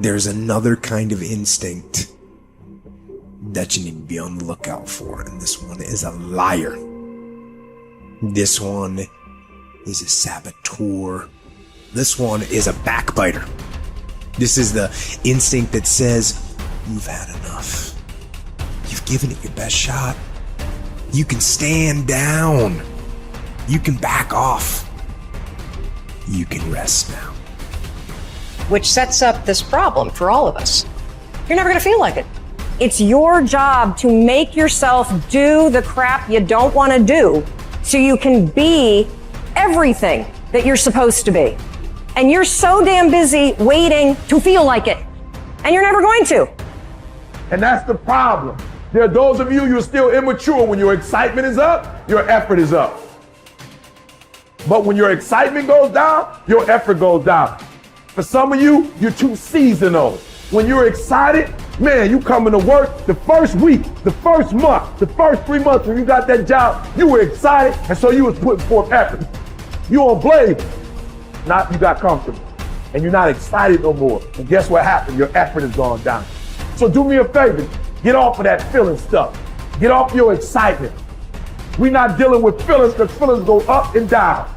there's another kind of instinct that you need to be on the lookout for, and this one is a liar. This one is a saboteur. This one is a backbiter. This is the instinct that says, you've had enough. You've given it your best shot. You can stand down. You can back off. You can rest now. Which sets up this problem for all of us. You're never going to feel like it. It's your job to make yourself do the crap you don't want to do so you can be everything that you're supposed to be. And you're so damn busy waiting to feel like it. And you're never going to. And that's the problem. There are those of you, you're still immature. When your excitement is up, your effort is up. But when your excitement goes down, your effort goes down. For some of you, you're too seasonal. When you're excited, man, you coming to work the first week, the first month, the first 3 months when you got that job, you were excited, and so you was putting forth effort. You on blade. Now you got comfortable, and you're not excited no more. And guess what happened? Your effort has gone down. So do me a favor, get off of that feeling stuff. Get off your excitement. We're not dealing with feelings because feelings go up and down.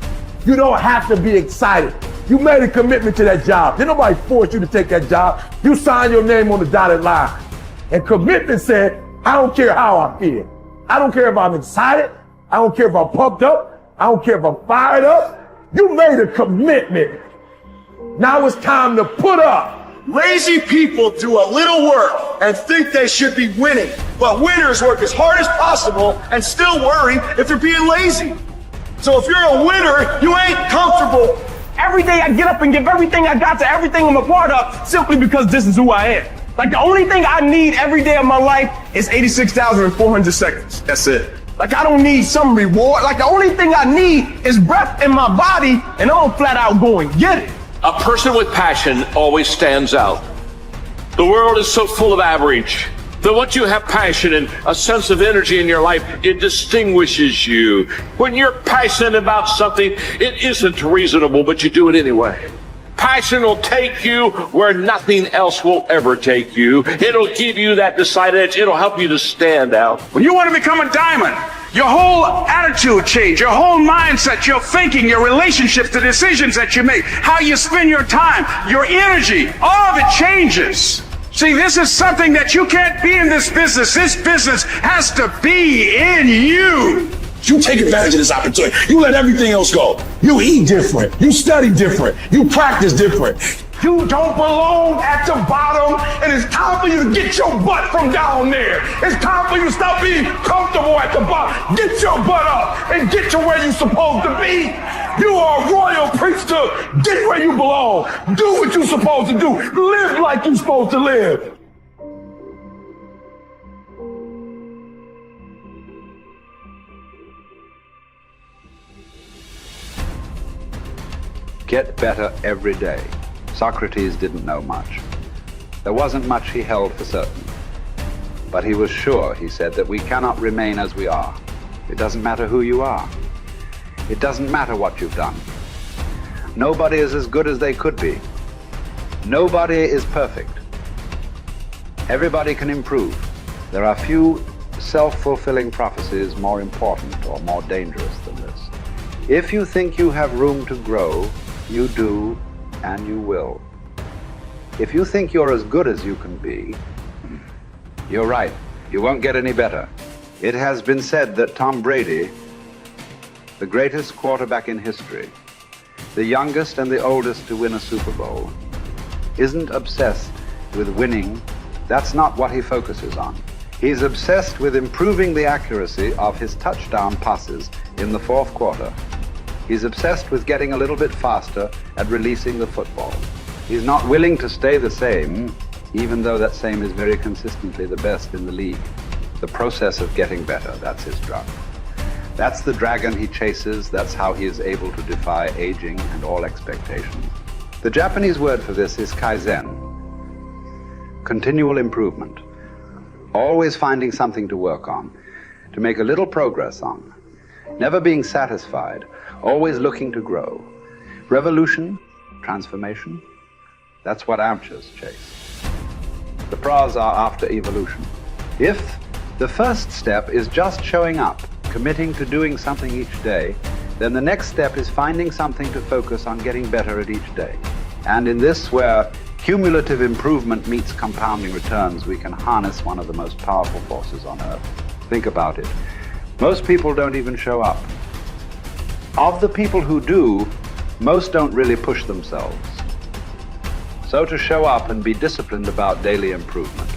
You don't have to be excited. You made a commitment to that job. Did nobody force you to take that job? You signed your name on the dotted line. And commitment said, I don't care how I feel. I don't care if I'm excited. I don't care if I'm pumped up. I don't care if I'm fired up. You made a commitment. Now it's time to put up. Lazy people do a little work and think they should be winning, but winners work as hard as possible and still worry if they're being lazy. So if you're a winner, you ain't comfortable. Every day I get up and give everything I got to everything I'm a part of simply because this is who I am. Like the only thing I need every day of my life is 86,400 seconds. That's it. Like I don't need some reward. Like the only thing I need is breath in my body, and I'm flat out going get it. A person with passion always stands out. The world is so full of average that once you have passion and a sense of energy in your life, it distinguishes you. When you're passionate about something, it isn't reasonable, but you do it anyway. Passion will take you where nothing else will ever take you. It'll give you that decided edge. It'll help you to stand out. When you want to become a diamond, your whole attitude change, your whole mindset, your thinking, your relationships, the decisions that you make, how you spend your time, your energy, all of it changes. See, this is something that you can't be in this business. This business has to be in you. You take advantage of this opportunity. You let everything else go. You eat different. You study different. You practice different. You don't belong at the bottom, and it's time for you to get your butt from down there. It's time for you to stop being comfortable at the bottom. Get your butt up and get to where you're supposed to be. You are a royal priesthood. Get where you belong. Do what you're supposed to do. Live like you're supposed to live. Get better every day. Socrates didn't know much. There wasn't much he held for certain. But he was sure, he said, that we cannot remain as we are. It doesn't matter who you are. It doesn't matter what you've done. Nobody is as good as they could be. Nobody is perfect. Everybody can improve. There are few self-fulfilling prophecies more important or more dangerous than this. If you think you have room to grow, you do, and you will. If you think you're as good as you can be, you're right. You won't get any better. It has been said that Tom Brady, the greatest quarterback in history, the youngest and the oldest to win a Super Bowl, isn't obsessed with winning. That's not what he focuses on. He's obsessed with improving the accuracy of his touchdown passes in the fourth quarter. He's obsessed with getting a little bit faster at releasing the football. He's not willing to stay the same, even though that same is very consistently the best in the league. The process of getting better, that's his drug. That's the dragon he chases. That's how he is able to defy aging and all expectations. The Japanese word for this is kaizen, continual improvement. Always finding something to work on, to make a little progress on. Never being satisfied, always looking to grow. Revolution, transformation, that's what amateurs chase. The pros are after evolution. If the first step is just showing up, committing to doing something each day, then the next step is finding something to focus on getting better at each day. And in this, where cumulative improvement meets compounding returns, we can harness one of the most powerful forces on earth. Think about it. Most people don't even show up. Of the people who do, most don't really push themselves. So to show up and be disciplined about daily improvement.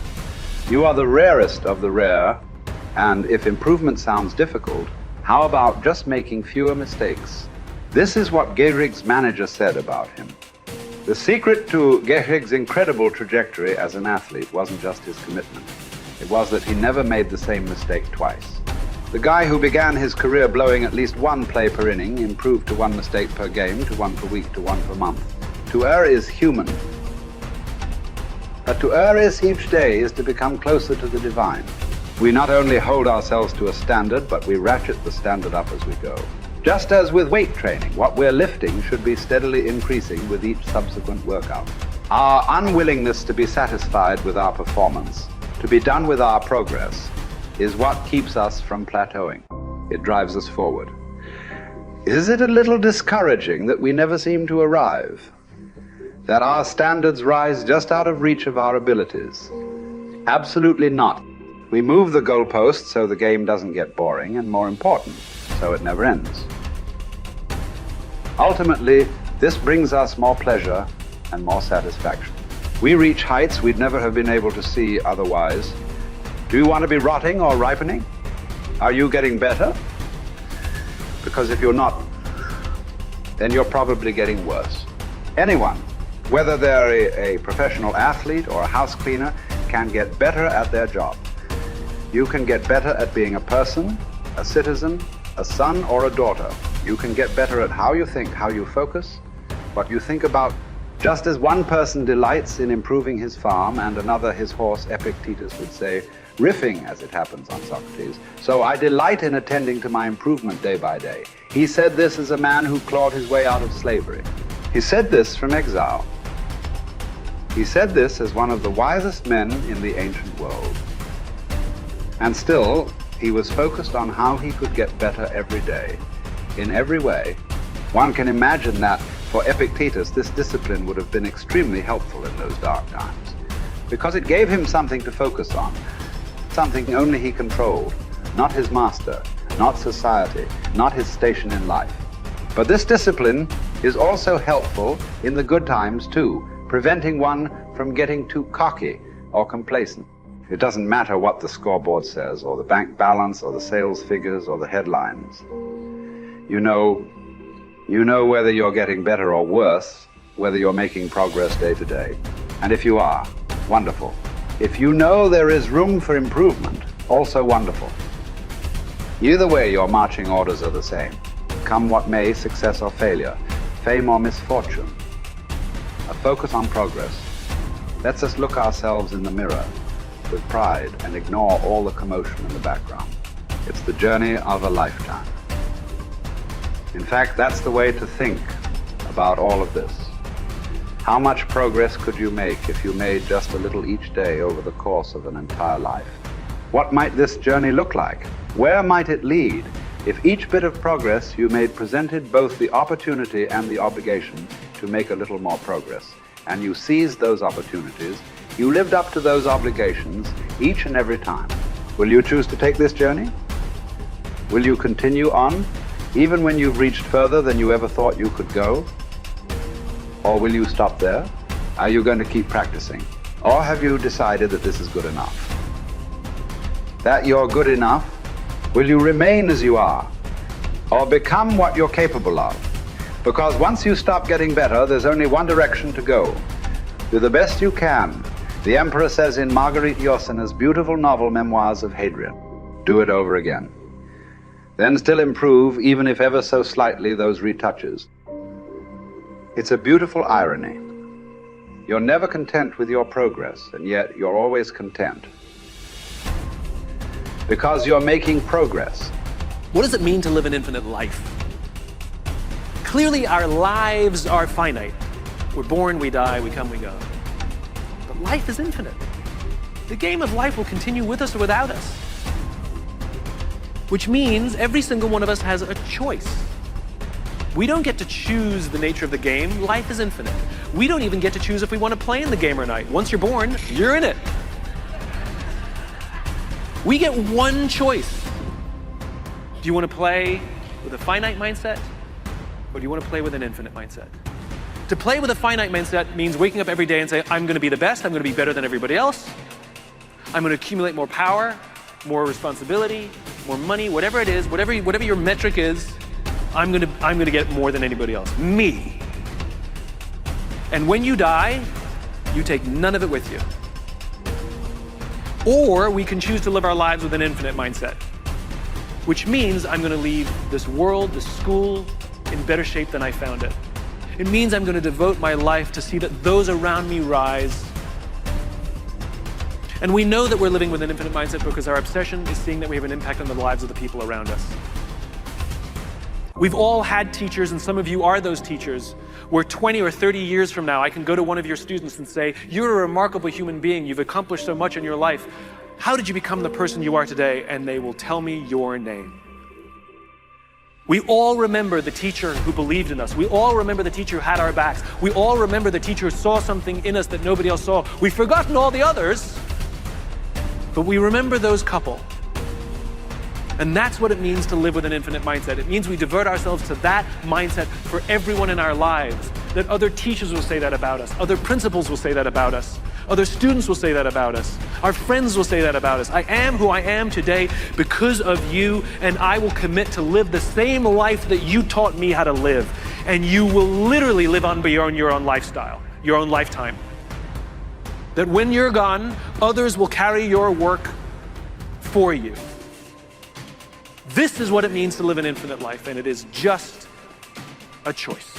You are the rarest of the rare, and if improvement sounds difficult, how about just making fewer mistakes? This is what Gehrig's manager said about him. The secret to Gehrig's incredible trajectory as an athlete wasn't just his commitment. It was that he never made the same mistake twice. The guy who began his career blowing at least one play per inning improved to one mistake per game, to one per week, to one per month. To err is human. But to err is each day is to become closer to the divine. We not only hold ourselves to a standard, but we ratchet the standard up as we go. Just as with weight training, what we're lifting should be steadily increasing with each subsequent workout. Our unwillingness to be satisfied with our performance, to be done with our progress, is what keeps us from plateauing. It drives us forward. Is it a little discouraging that we never seem to arrive? That our standards rise just out of reach of our abilities? Absolutely not. We move the goalpost so the game doesn't get boring, and more important, so it never ends. Ultimately, this brings us more pleasure and more satisfaction. We reach heights we'd never have been able to see otherwise. Do you want to be rotting or ripening? Are you getting better? Because if you're not, then you're probably getting worse. Anyone, whether they're a professional athlete or a house cleaner, can get better at their job. You can get better at being a person, a citizen, a son or a daughter. You can get better at how you think, how you focus, what you think about. Just as one person delights in improving his farm and another his horse, Epictetus would say, riffing as it happens on Socrates, so I delight in attending to my improvement day by day. He said this as a man who clawed his way out of slavery. He said this from exile. He said this as one of the wisest men in the ancient world. And still, he was focused on how he could get better every day, in every way. One can imagine that for Epictetus, this discipline would have been extremely helpful in those dark times, because it gave him something to focus on, something only he controlled, not his master, not society, not his station in life. But this discipline is also helpful in the good times too, preventing one from getting too cocky or complacent. It doesn't matter what the scoreboard says, or the bank balance, or the sales figures, or the headlines. You know whether you're getting better or worse, whether you're making progress day to day. And if you are, wonderful. If you know there is room for improvement, also wonderful. Either way, your marching orders are the same. Come what may, success or failure, fame or misfortune. A focus on progress lets us look ourselves in the mirror with pride and ignore all the commotion in the background. It's the journey of a lifetime. In fact, that's the way to think about all of this. How much progress could you make if you made just a little each day over the course of an entire life? What might this journey look like? Where might it lead if each bit of progress you made presented both the opportunity and the obligation to make a little more progress, and you seized those opportunities, you lived up to those obligations each and every time? Will you choose to take this journey? Will you continue on, even when you've reached further than you ever thought you could go? Or will you stop there? Are you going to keep practicing? Or have you decided that this is good enough? That you're good enough? Will you remain as you are? Or become what you're capable of? Because once you stop getting better, there's only one direction to go. Do the best you can. The Emperor says in Marguerite Yourcenar's beautiful novel Memoirs of Hadrian, do it over again. Then still improve, even if ever so slightly, those retouches. It's a beautiful irony. You're never content with your progress, and yet you're always content. Because you're making progress. What does it mean to live an infinite life? Clearly, our lives are finite. We're born, we die, we come, we go. But life is infinite. The game of life will continue with us or without us. Which means every single one of us has a choice. We don't get to choose the nature of the game. Life is infinite. We don't even get to choose if we want to play in the game or not. Once you're born, you're in it. We get one choice. Do you want to play with a finite mindset, or do you want to play with an infinite mindset? To play with a finite mindset means waking up every day and say, I'm going to be the best, I'm going to be better than everybody else, I'm going to accumulate more power, more responsibility, more money, whatever it is, whatever your metric is, I'm going to get more than anybody else. Me. And when you die, you take none of it with you. Or we can choose to live our lives with an infinite mindset, which means I'm going to leave this world, this school, in better shape than I found it. It means I'm going to devote my life to see that those around me rise. And we know that we're living with an infinite mindset because our obsession is seeing that we have an impact on the lives of the people around us. We've all had teachers, and some of you are those teachers, where 20 or 30 years from now, I can go to one of your students and say, you're a remarkable human being, you've accomplished so much in your life. How did you become the person you are today? And they will tell me your name. We all remember the teacher who believed in us. We all remember the teacher who had our backs. We all remember the teacher who saw something in us that nobody else saw. We've forgotten all the others, but we remember those couple. And that's what it means to live with an infinite mindset. It means we divert ourselves to that mindset for everyone in our lives. That other teachers will say that about us. Other principals will say that about us. Other students will say that about us. Our friends will say that about us. I am who I am today because of you, and I will commit to live the same life that you taught me how to live. And you will literally live on beyond your own lifestyle, your own lifetime. That when you're gone, others will carry your work for you. This is what it means to live an infinite life, and it is just a choice.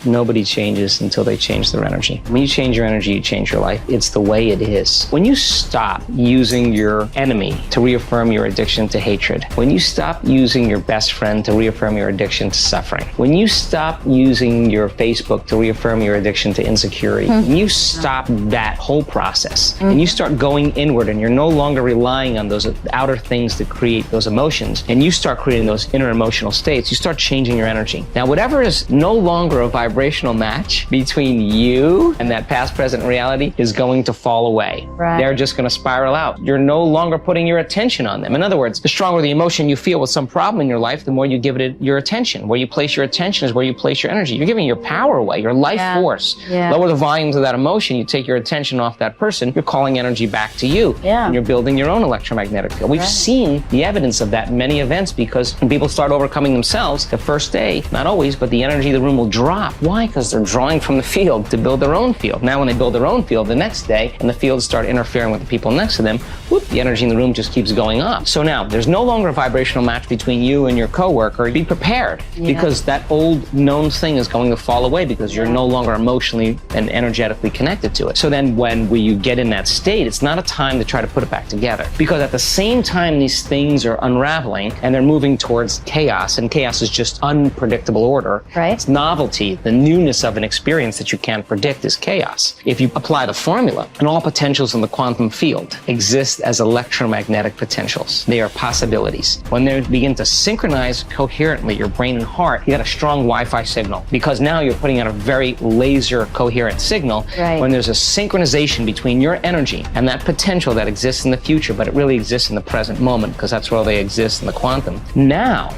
Nobody changes until they change their energy. When you change your energy, you change your life. It's the way it is. When you stop using your enemy to reaffirm your addiction to hatred, when you stop using your best friend to reaffirm your addiction to suffering, when you stop using your Facebook to reaffirm your addiction to insecurity, when you stop that whole process and you start going inward and you're no longer relying on those outer things to create those emotions, and you start creating those inner emotional states, you start changing your energy. Now, whatever is no longer a vibrational match between you and that past, present reality is going to fall away. Right. They're just going to spiral out. You're no longer putting your attention on them. In other words, the stronger the emotion you feel with some problem in your life, the more you give it your attention. Where you place your attention is where you place your energy. You're giving your power away, your life force. Yeah. Lower the volumes of that emotion, you take your attention off that person, you're calling energy back to you. Yeah. And you're building your own electromagnetic field. We've seen the evidence of that in many events, because when people start overcoming themselves, the first day, not always, but the energy of the room will drop. Why? Because they're drawing from the field to build their own field. Now when they build their own field the next day and the fields start interfering with the people next to them, whoop, the energy in the room just keeps going up. So now there's no longer a vibrational match between you and your coworker. Be prepared, because that old known thing is going to fall away because you're no longer emotionally and energetically connected to it. So then when you get in that state, it's not a time to try to put it back together, because at the same time these things are unraveling and they're moving towards chaos, and chaos is just unpredictable order. Right. It's novelty, the newness of an experience that you can't predict is chaos. If you apply the formula, and all potentials in the quantum field exist as electromagnetic potentials. They are possibilities. When they begin to synchronize coherently, your brain and heart, you got a strong Wi-Fi signal, because now you're putting out a very laser coherent signal. Right. When there's a synchronization between your energy and that potential that exists in the future, but it really exists in the present moment, because that's where they exist in the quantum. Now,